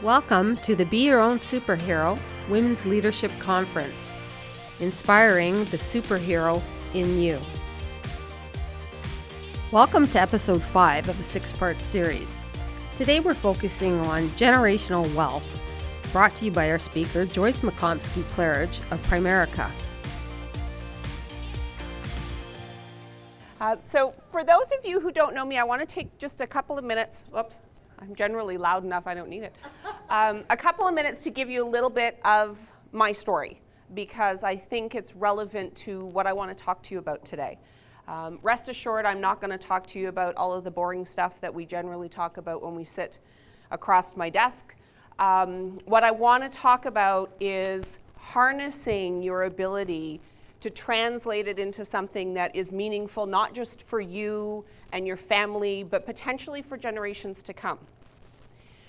Welcome to the Be Your Own Superhero Women's Leadership Conference, inspiring the superhero in you. Welcome to episode 5 of a 6-part series. Today we're focusing on generational wealth, brought to you by our speaker, Joyce McComiskey-Claridge of Primerica. So for those of you who don't know me, I want to take just a couple of minutes. Whoops, I'm generally loud enough, I don't need it. A couple of minutes to give you a little bit of my story, because I think it's relevant to what I want to talk to you about today. Rest assured, I'm not going to talk to you about all of the boring stuff that we generally talk about when we sit across my desk. What I want to talk about is harnessing your ability to translate it into something that is meaningful, not just for you and your family, but potentially for generations to come.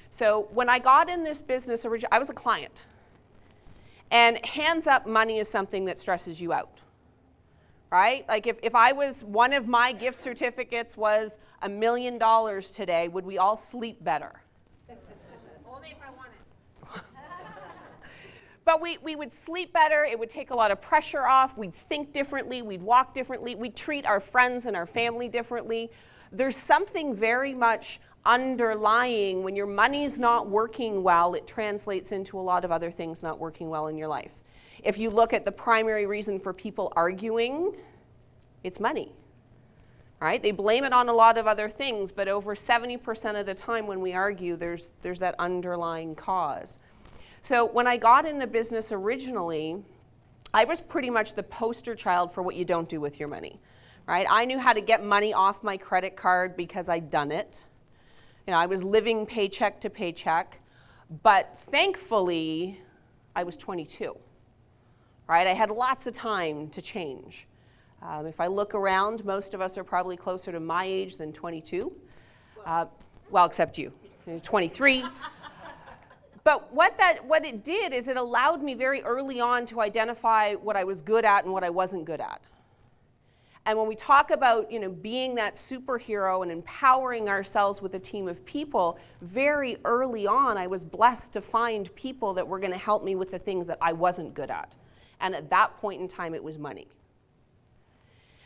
So when I got in this business, I was a client. And hands up money is something that stresses you out, right? Like if I was, one of my gift certificates was $1 million today, would we all sleep better? Only if I want it. But we would sleep better, it would take a lot of pressure off, we'd think differently, we'd walk differently, we'd treat our friends and our family differently. There's something very much underlying when your money's not working well, it translates into a lot of other things not working well in your life. If you look at the primary reason for people arguing, it's money, right? They blame it on a lot of other things, but over 70% of the time when we argue, there's that underlying cause. So when I got in the business originally, I was pretty much the poster child for what you don't do with your money, right? I knew how to get money off my credit card because I'd done it. You know, I was living paycheck to paycheck, but thankfully, I was 22, right? I had lots of time to change. If I look around, most of us are probably closer to my age than 22. Well, except you, 23. But what it did is it allowed me very early on to identify what I was good at and what I wasn't good at. And when we talk about, being that superhero and empowering ourselves with a team of people, very early on I was blessed to find people that were going to help me with the things that I wasn't good at. And at that point in time, it was money.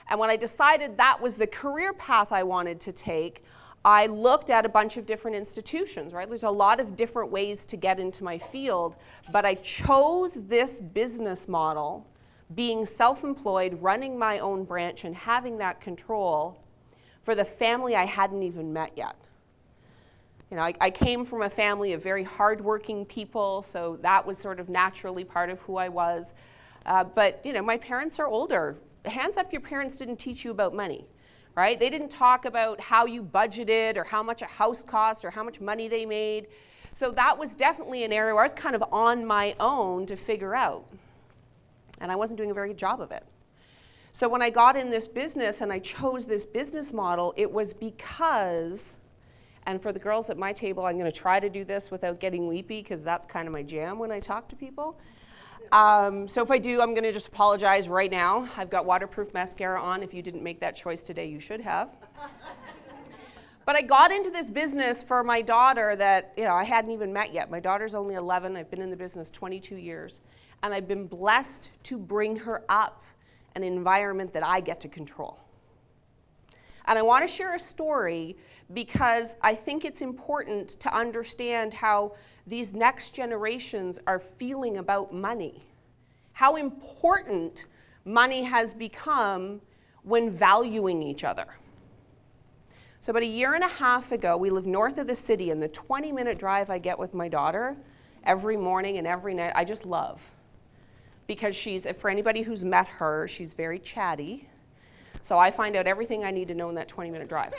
And when I decided that was the career path I wanted to take, I looked at a bunch of different institutions, right? There's a lot of different ways to get into my field, but I chose this business model, being self-employed, running my own branch and having that control for the family I hadn't even met yet. I came from a family of very hardworking people, so that was sort of naturally part of who I was. But my parents are older. Hands up, your parents didn't teach you about money. Right? They didn't talk about how you budgeted or how much a house cost or how much money they made. So that was definitely an area where I was kind of on my own to figure out. And I wasn't doing a very good job of it. So when I got in this business and I chose this business model, it was because, and for the girls at my table, I'm going to try to do this without getting weepy because that's kind of my jam when I talk to people. So if I do, I'm going to just apologize right now. I've got waterproof mascara on. If you didn't make that choice today, you should have. But I got into this business for my daughter that I hadn't even met yet. My daughter's only 11. I've been in the business 22 years. And I've been blessed to bring her up an environment that I get to control. And I want to share a story because I think it's important to understand how these next generations are feeling about money. How important money has become when valuing each other. So about 1.5 years ago, we live north of the city, and the 20-minute drive I get with my daughter every morning and every night, I just love. Because for anybody who's met her, she's very chatty. So I find out everything I need to know in that 20-minute drive.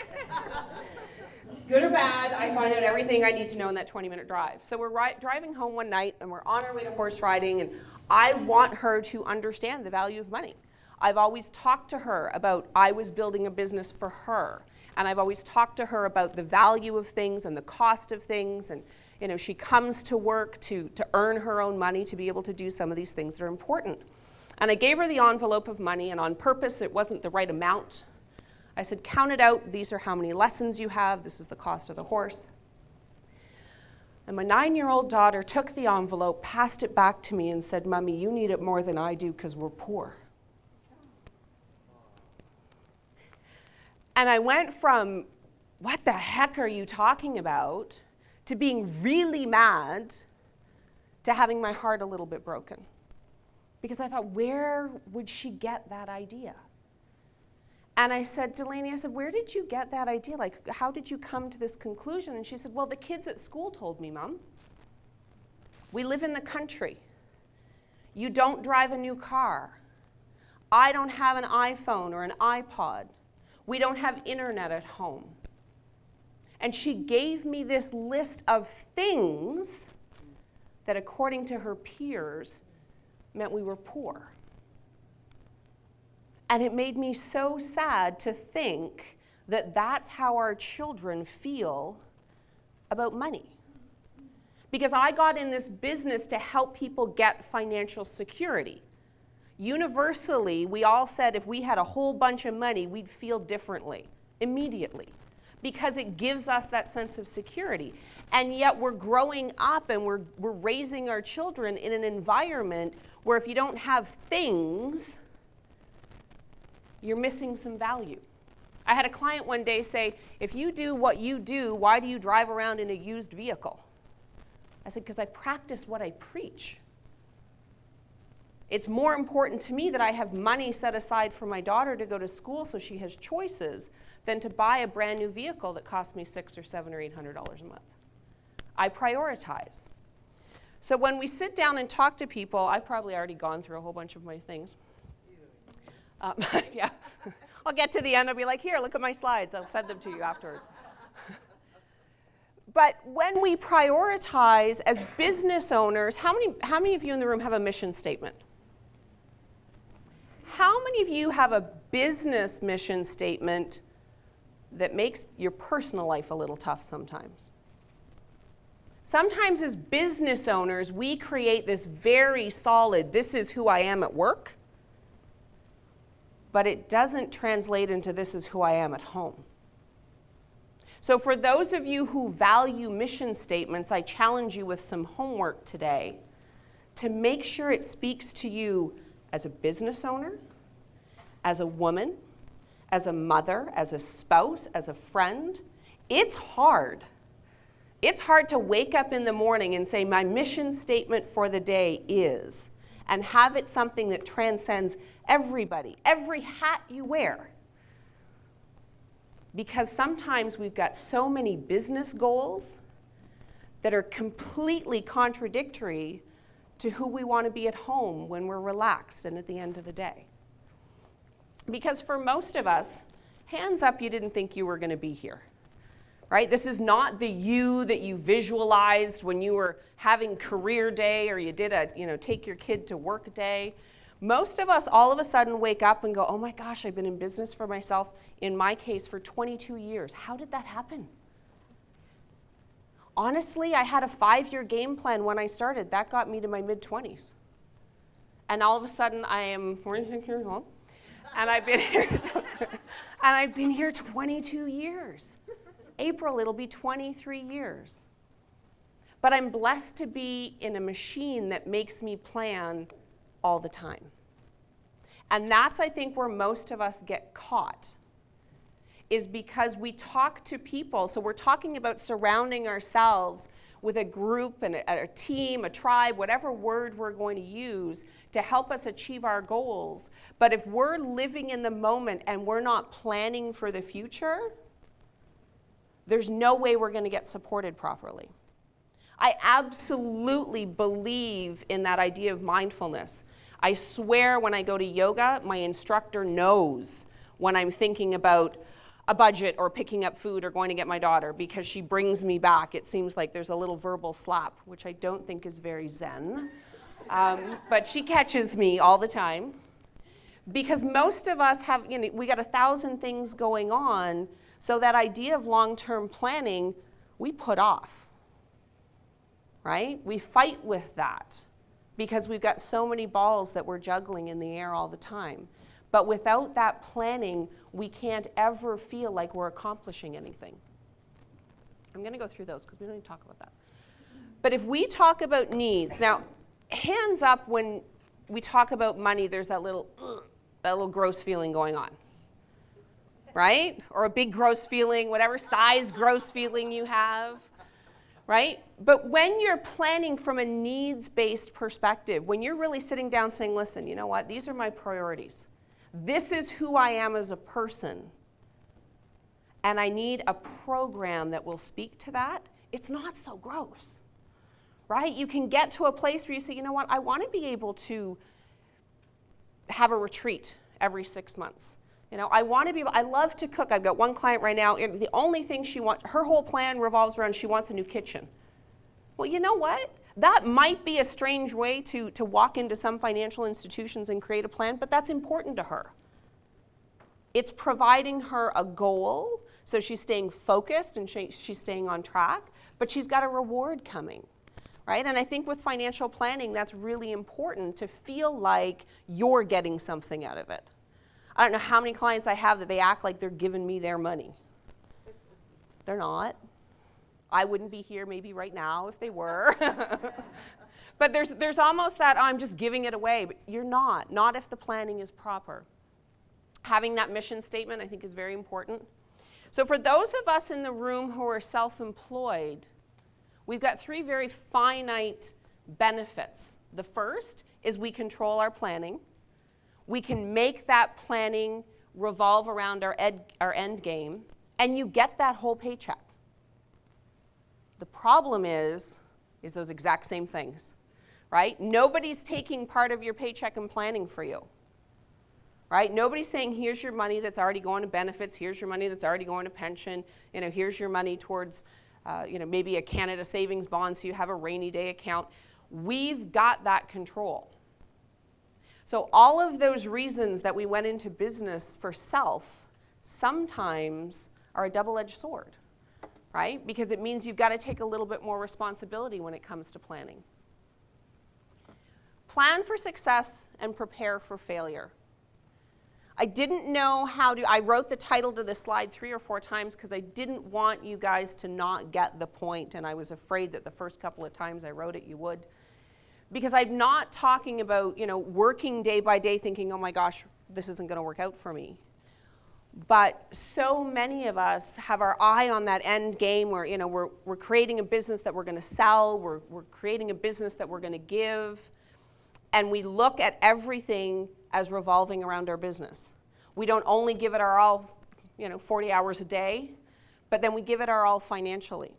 Good or bad, I find out everything I need to know in that 20-minute drive. So we're driving home one night, and we're on our way to horse riding, and I want her to understand the value of money. I've always talked to her about I was building a business for her, and I've always talked to her about the value of things and the cost of things, and she comes to work to earn her own money to be able to do some of these things that are important. And I gave her the envelope of money, and on purpose, it wasn't the right amount. I said, count it out. These are how many lessons you have. This is the cost of the horse. And my 9-year-old daughter took the envelope, passed it back to me, and said, "Mommy, you need it more than I do because we're poor." And I went from, "What the heck are you talking about?" to being really mad to having my heart a little bit broken. Because I thought, where would she get that idea? And I said, "Delaney," I said, "where did you get that idea? Like, how did you come to this conclusion?" And she said, "Well, the kids at school told me, Mom. We live in the country. You don't drive a new car. I don't have an iPhone or an iPod. We don't have internet at home." And she gave me this list of things that, according to her peers, meant we were poor. And it made me so sad to think that that's how our children feel about money. Because I got in this business to help people get financial security. Universally, we all said if we had a whole bunch of money, we'd feel differently immediately, because it gives us that sense of security. And yet we're growing up and we're raising our children in an environment where if you don't have things, you're missing some value. I had a client one day say, "If you do what you do, why do you drive around in a used vehicle?" I said, "Because I practice what I preach. It's more important to me that I have money set aside for my daughter to go to school so she has choices than to buy a brand new vehicle that costs me $600 or $700 or $800 a month. I prioritize." So when we sit down and talk to people, I've probably already gone through a whole bunch of my things. Yeah, I'll get to the end, I'll be like, "Here, look at my slides. I'll send them to you afterwards." But when we prioritize as business owners, how many of you in the room have a mission statement? How many of you have a business mission statement that makes your personal life a little tough sometimes? Sometimes as business owners, we create this very solid, "this is who I am at work," but it doesn't translate into "this is who I am at home." So for those of you who value mission statements, I challenge you with some homework today to make sure it speaks to you as a business owner, as a woman, as a mother, as a spouse, as a friend. It's hard. It's hard to wake up in the morning and say, "My mission statement for the day is," and have it something that transcends everybody, every hat you wear. Because sometimes we've got so many business goals that are completely contradictory to who we want to be at home when we're relaxed and at the end of the day. Because for most of us, hands up, you didn't think you were going to be here. Right? This is not the you that you visualized when you were having career day or you did a, take your kid to work day. Most of us all of a sudden wake up and go, "Oh my gosh, I've been in business for myself," in my case, for 22 years. How did that happen? Honestly, I had a 5-year game plan when I started. That got me to my mid-20s. And all of a sudden, I am 46 years old, and I've been here 22 years. April, it'll be 23 years. But I'm blessed to be in a machine that makes me plan all the time. And that's, I think, where most of us get caught, is because we talk to people. So we're talking about surrounding ourselves with a group and a team, a tribe, whatever word we're going to use to help us achieve our goals. But if we're living in the moment and we're not planning for the future, there's no way we're going to get supported properly. I absolutely believe in that idea of mindfulness. I swear when I go to yoga, my instructor knows when I'm thinking about a budget or picking up food or going to get my daughter, because she brings me back. It seems like there's a little verbal slap, which I don't think is very zen. But she catches me all the time. Because most of us have, we got 1,000 things going on, so that idea of long-term planning, we put off, right? We fight with that because we've got so many balls that we're juggling in the air all the time. But without that planning, we can't ever feel like we're accomplishing anything. I'm going to go through those because we don't need to talk about that. But if we talk about needs, now, hands up when we talk about money, there's that little gross feeling going on, right? Or a big gross feeling, whatever size gross feeling you have, right? But when you're planning from a needs-based perspective, when you're really sitting down saying, listen, you know what, these are my priorities. This is who I am as a person, and I need a program that will speak to that, it's not so gross. Right? You can get to a place where you say, you know what, I want to be able to have a retreat every 6 months. You know, I love to cook. I've got one client right now, the only thing she wants, her whole plan revolves around she wants a new kitchen. Well, you know what? That might be a strange way to walk into some financial institutions and create a plan, but that's important to her. It's providing her a goal, so she's staying focused and she's staying on track, but she's got a reward coming. Right? And I think with financial planning, that's really important to feel like you're getting something out of it. I don't know how many clients I have that they act like they're giving me their money. They're not. I wouldn't be here maybe right now if they were. But there's almost that, I'm just giving it away. But you're not if the planning is proper. Having that mission statement, I think, is very important. So for those of us in the room who are self-employed, we've got 3 very finite benefits. The first is we control our planning. We can make that planning revolve around our end game, and you get that whole paycheck. The problem is those exact same things, right? Nobody's taking part of your paycheck and planning for you, right? Nobody's saying, here's your money that's already going to benefits, here's your money that's already going to pension, here's your money towards maybe a Canada savings bond so you have a rainy day account. We've got that control. So all of those reasons that we went into business for self sometimes are a double-edged sword, right? Because it means you've got to take a little bit more responsibility when it comes to planning. Plan for success and prepare for failure. I didn't know I wrote the title to this slide 3 or 4 times because I didn't want you guys to not get the point, and I was afraid that the first couple of times I wrote it, you would. Because I'm not talking about, working day by day thinking, oh my gosh, this isn't going to work out for me. But so many of us have our eye on that end game where, we're creating a business that we're going to sell, we're creating a business that we're going to give, and we look at everything as revolving around our business. We don't only give it our all, 40 hours a day, but then we give it our all financially.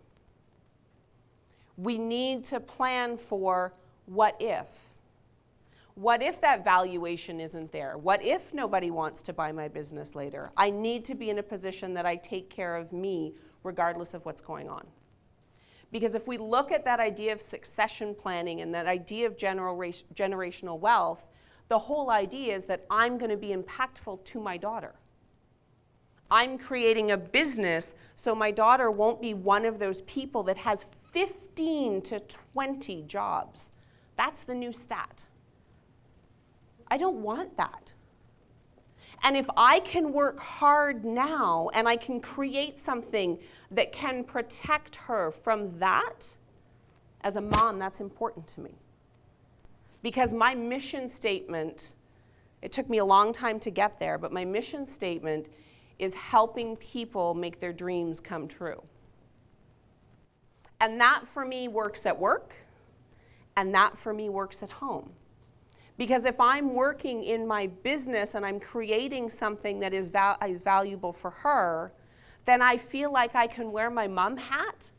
We need to plan for what if. What if that valuation isn't there? What if nobody wants to buy my business later? I need to be in a position that I take care of me regardless of what's going on. Because if we look at that idea of succession planning and that idea of generational wealth, the whole idea is that I'm going to be impactful to my daughter. I'm creating a business so my daughter won't be one of those people that has 15 to 20 jobs. That's the new stat. I don't want that. And if I can work hard now and I can create something that can protect her from that, as a mom, that's important to me. Because my mission statement, it took me a long time to get there, but my mission statement is helping people make their dreams come true. And that for me works at work, and that for me works at home. Because if I'm working in my business and I'm creating something that is valuable for her, then I feel like I can wear my mom hat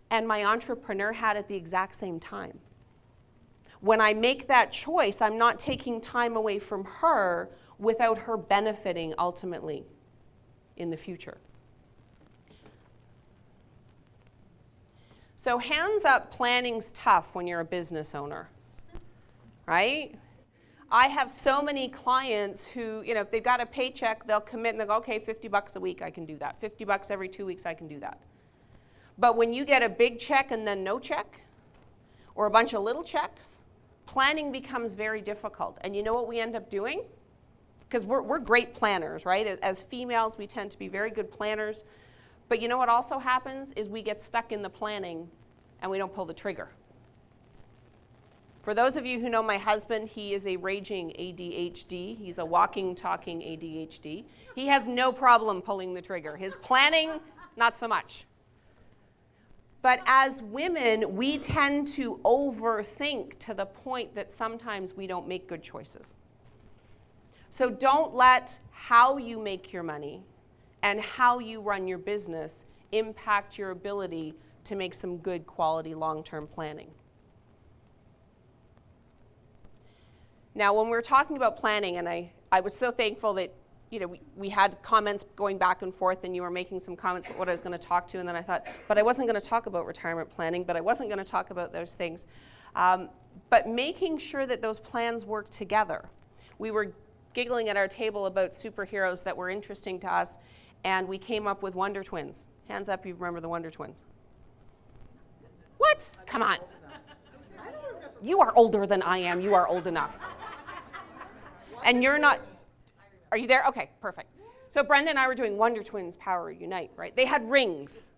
and my entrepreneur hat at the exact same time. When I make that choice, I'm not taking time away from her without her benefiting ultimately in the future. So hands up, planning's tough when you're a business owner, right? I have so many clients who, if they've got a paycheck, they'll commit and they'll go, okay, $50 a week, I can do that. $50 every 2 weeks, I can do that. But when you get a big check and then no check, or a bunch of little checks, planning becomes very difficult. And you know what we end up doing? Because we're great planners, right? As females, we tend to be very good planners. But you know what also happens is we get stuck in the planning and we don't pull the trigger. For those of you who know my husband, he is a raging ADHD. He's a walking, talking ADHD. He has no problem pulling the trigger. His planning, not so much. But as women, we tend to overthink to the point that sometimes we don't make good choices. So don't let how you make your money and how you run your business impact your ability to make some good quality long-term planning. Now, when we're talking about planning, and I was so thankful that we had comments going back and forth, and you were making some comments about what I was going to talk to, and then I thought, but I wasn't going to talk about retirement planning, but I wasn't going to talk about those things. But making sure that those plans work together. We were giggling at our table about superheroes that were interesting to us, and we came up with Wonder Twins. Hands up if you remember the Wonder Twins. What? Come on. You are older than I am. You are old enough. And you're not, are you there? Okay, perfect. So Brenda and I were doing Wonder Twins Power Unite, right? They had rings.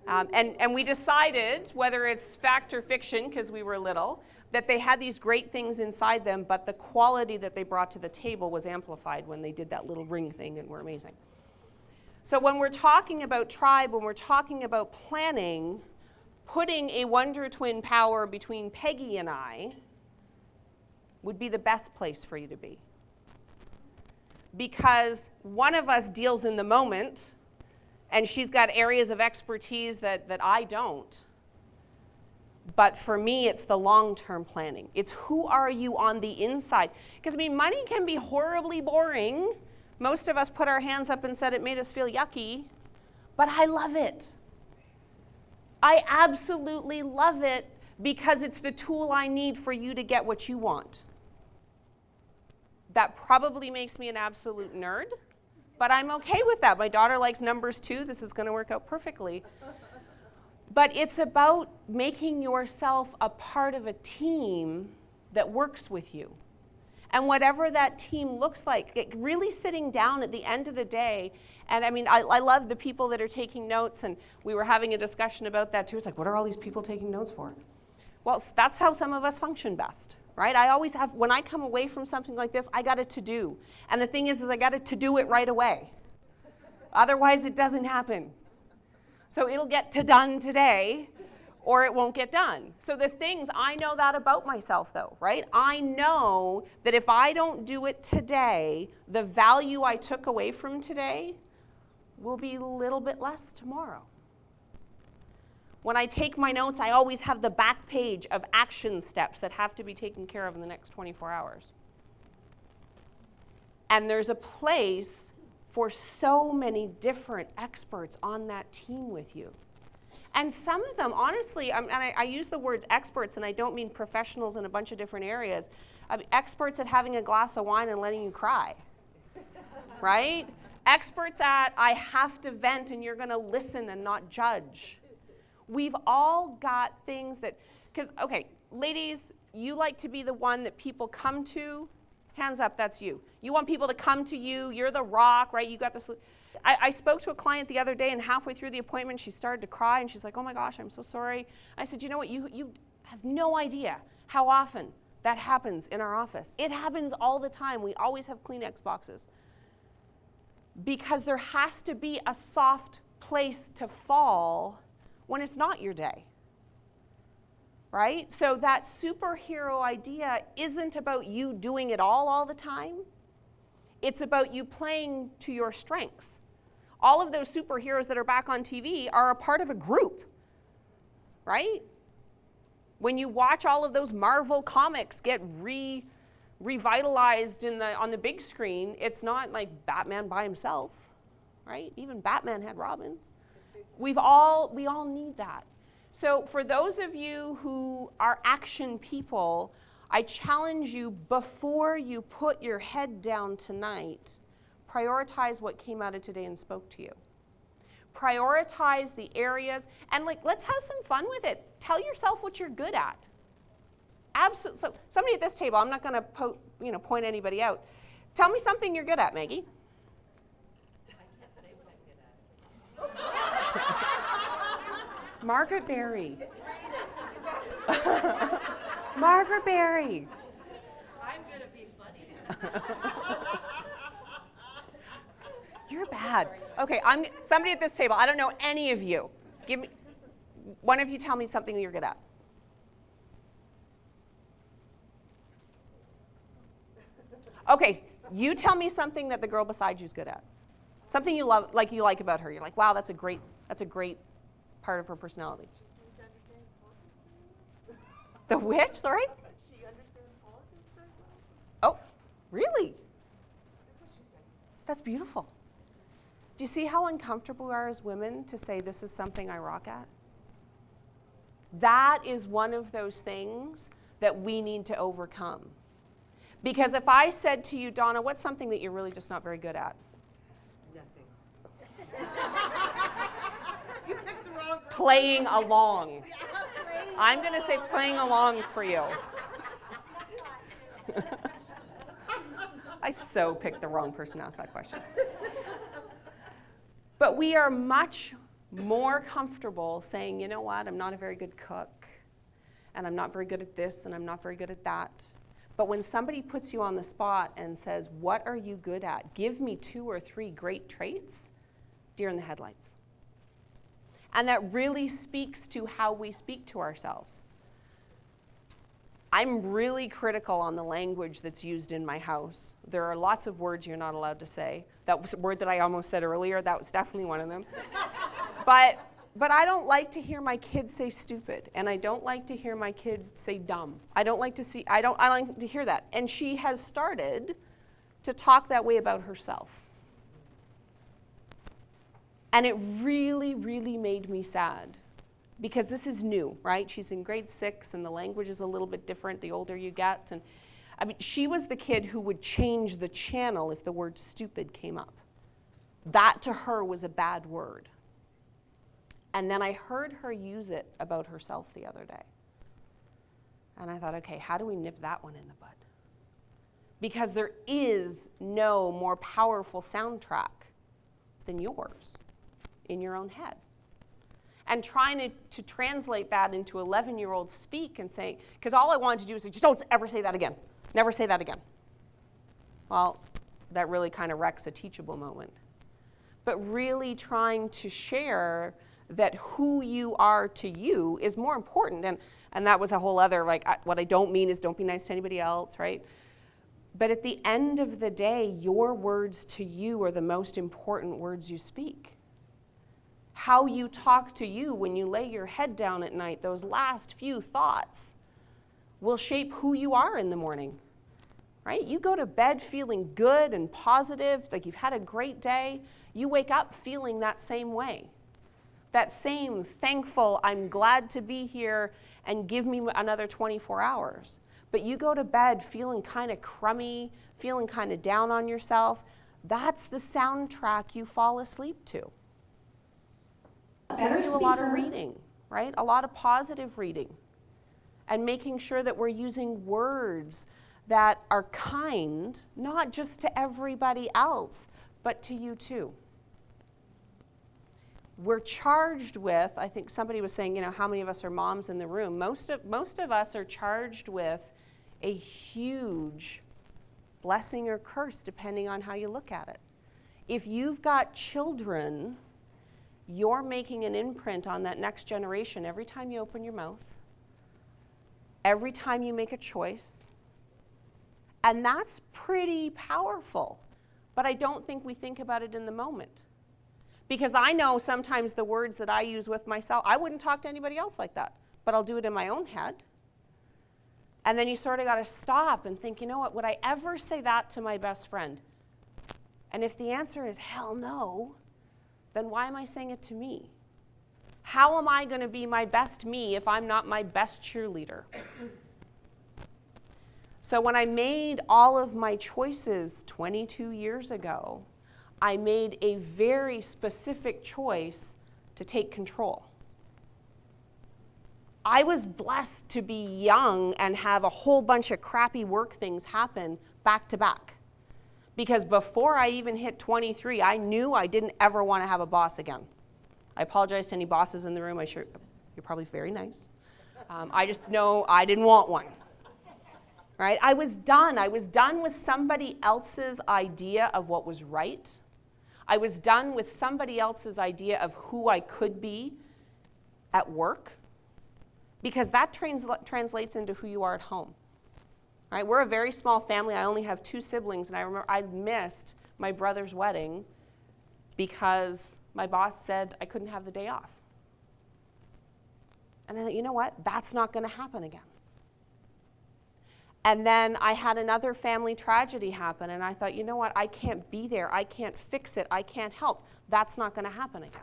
And we decided, whether it's fact or fiction, because we were little, that they had these great things inside them, but the quality that they brought to the table was amplified when they did that little ring thing and were amazing. So when we're talking about tribe, when we're talking about planning, putting a Wonder Twin power between Peggy and I would be the best place for you to be. Because one of us deals in the moment, and she's got areas of expertise that I don't. But for me, it's the long-term planning. It's who are you on the inside? Because, money can be horribly boring. Most of us put our hands up and said it made us feel yucky, but I love it. I absolutely love it because it's the tool I need for you to get what you want. That probably makes me an absolute nerd, but I'm okay with that. My daughter likes numbers too. This is going to work out perfectly. But it's about making yourself a part of a team that works with you. And whatever that team looks like, really sitting down at the end of the day, and I love the people that are taking notes, and we were having a discussion about that too. It's like, what are all these people taking notes for? Well, that's how some of us function best, right? I always have, when I come away from something like this, I got a to-do. And the thing is I got a to-do it right away. Otherwise, it doesn't happen. So it'll get done today, or it won't get done. So the things, I know that about myself though, right? I know that if I don't do it today, the value I took away from today will be a little bit less tomorrow. When I take my notes, I always have the back page of action steps that have to be taken care of in the next 24 hours. And there's a place for so many different experts on that team with you. And some of them, honestly, I use the words experts, and I don't mean professionals in a bunch of different areas. Experts at having a glass of wine and letting you cry, right? Experts at, I have to vent and you're going to listen and not judge. We've all got things that, because, okay, ladies, you like to be the one that people come to. Hands up, that's you. You want people to come to you. You're the rock, right? You got this. I spoke to a client the other day, and halfway through the appointment, she started to cry, and she's like, oh my gosh, I'm so sorry. I said, you know what, you have no idea how often that happens in our office. It happens all the time. We always have Kleenex boxes. Because there has to be a soft place to fall when it's not your day, right? So that superhero idea isn't about you doing it all the time. It's about you playing to your strengths. All of those superheroes that are back on TV are a part of a group, right? When you watch all of those Marvel comics get revitalized on the big screen, it's not like Batman by himself, right? Even Batman had Robin. We all need that. So for those of you who are action people, I challenge you, before you put your head down tonight, prioritize what came out of today and spoke to you. Prioritize the areas, and let's have some fun with it. Tell yourself what you're good at. Absolutely. So somebody at this table, I'm not going to point anybody out. Tell me something you're good at, Maggie. Margaret Berry. Margaret Berry. I'm going to be funny. You're bad. Okay, somebody at this table, I don't know any of you. Give me, one of you tell me something that you're good at. Okay, you tell me something that the girl beside you's good at. Something you love, like you like about her. You're like, wow, that's a great part of her personality. She seems to understand politics. The which? Sorry? She understands politics very well. Oh, really? That's what she says. That's beautiful. Do you see how uncomfortable we are as women to say this is something I rock at? That is one of those things that we need to overcome. Because if I said to you, Donna, what's something that you're really just not very good at? Nothing. You picked the wrong person. Playing along. Yeah, playing I'm going to say playing along for you. I so picked the wrong person to ask that question. But we are much more comfortable saying, you know what, I'm not a very good cook, and I'm not very good at this, and I'm not very good at that. But when somebody puts you on the spot and says, what are you good at? Give me 2 or 3 great traits, deer in the headlights. And that really speaks to how we speak to ourselves. I'm really critical on the language that's used in my house. There are lots of words you're not allowed to say. That was a word that I almost said earlier. That was definitely one of them. But I don't like to hear my kids say stupid, and I don't like to hear my kid say dumb. I don't like to hear that. And she has started to talk that way about herself. And it really, really made me sad. Because this is new, right? She's in grade 6, and the language is a little bit different the older you get. And I mean, she was the kid who would change the channel if the word stupid came up. That to her was a bad word. And then I heard her use it about herself the other day. And I thought, okay, how do we nip that one in the bud? Because there is no more powerful soundtrack than yours in your own head. And trying to translate that into 11-year-olds speak and saying, because all I wanted to do is say, just don't ever say that again. Never say that again. Well, that really kind of wrecks a teachable moment. But really trying to share that who you are to you is more important. And that was a whole other, what I don't mean is don't be nice to anybody else, right? But at the end of the day, your words to you are the most important words you speak. How you talk to you when you lay your head down at night, those last few thoughts will shape who you are in the morning, right? You go to bed feeling good and positive, like you've had a great day. You wake up feeling that same way. That same thankful, I'm glad to be here and give me another 24 hours. But you go to bed feeling kind of crummy, feeling kind of down on yourself. That's the soundtrack you fall asleep to. So we do a lot of reading, right? A lot of positive reading. And making sure that we're using words that are kind, not just to everybody else, but to you too. We're charged with, I think somebody was saying, how many of us are moms in the room? Most of us are charged with a huge blessing or curse, depending on how you look at it. If you've got children, you're making an imprint on that next generation every time you open your mouth, every time you make a choice. And that's pretty powerful. But I don't think we think about it in the moment. Because I know sometimes the words that I use with myself, I wouldn't talk to anybody else like that, but I'll do it in my own head. And then you sort of got to stop and think, you know what, would I ever say that to my best friend? And if the answer is hell no, then why am I saying it to me? How am I going to be my best me if I'm not my best cheerleader? So when I made all of my choices 22 years ago, I made a very specific choice to take control. I was blessed to be young and have a whole bunch of crappy work things happen back to back. Because before I even hit 23, I knew I didn't ever want to have a boss again. I apologize to any bosses in the room. You're probably very nice. I just know I didn't want one. Right? I was done. I was done with somebody else's idea of what was right. I was done with somebody else's idea of who I could be at work, because that translates into who you are at home. Right? We're a very small family. I only have 2 siblings, and I remember I missed my brother's wedding because my boss said I couldn't have the day off. And I thought, you know what? That's not going to happen again. And then I had another family tragedy happen, and I thought, you know what? I can't be there. I can't fix it. I can't help. That's not going to happen again.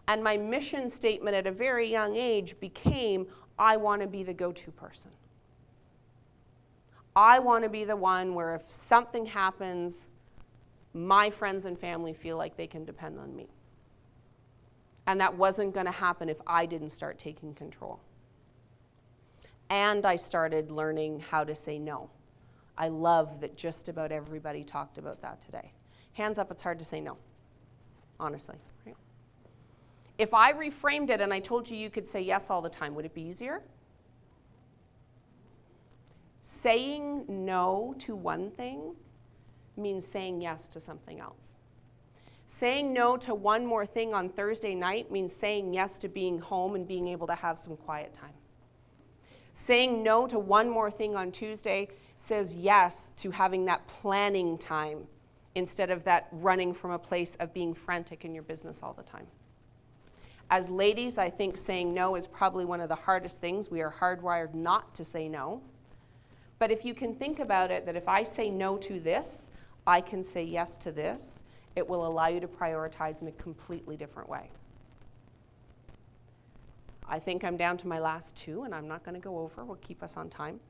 And my mission statement at a very young age became, I want to be the go-to person. I want to be the one where if something happens, my friends and family feel like they can depend on me. And that wasn't going to happen if I didn't start taking control. And I started learning how to say no. I love that just about everybody talked about that today. Hands up, it's hard to say no, honestly. Right? If I reframed it and I told you you could say yes all the time, would it be easier? Saying no to one thing means saying yes to something else. Saying no to one more thing on Thursday night means saying yes to being home and being able to have some quiet time. Saying no to one more thing on Tuesday says yes to having that planning time instead of that running from a place of being frantic in your business all the time. As ladies, I think saying no is probably one of the hardest things. We are hardwired not to say no. But if you can think about it, that if I say no to this, I can say yes to this, it will allow you to prioritize in a completely different way. I think I'm down to my last 2, and I'm not going to go over. We'll keep us on time.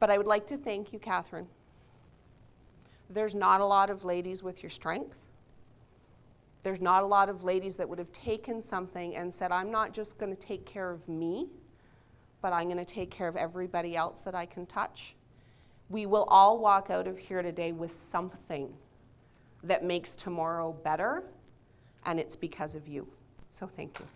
But I would like to thank you, Catherine. There's not a lot of ladies with your strength. There's not a lot of ladies that would have taken something and said, I'm not just going to take care of me, but I'm going to take care of everybody else that I can touch. We will all walk out of here today with something that makes tomorrow better, and it's because of you. So thank you.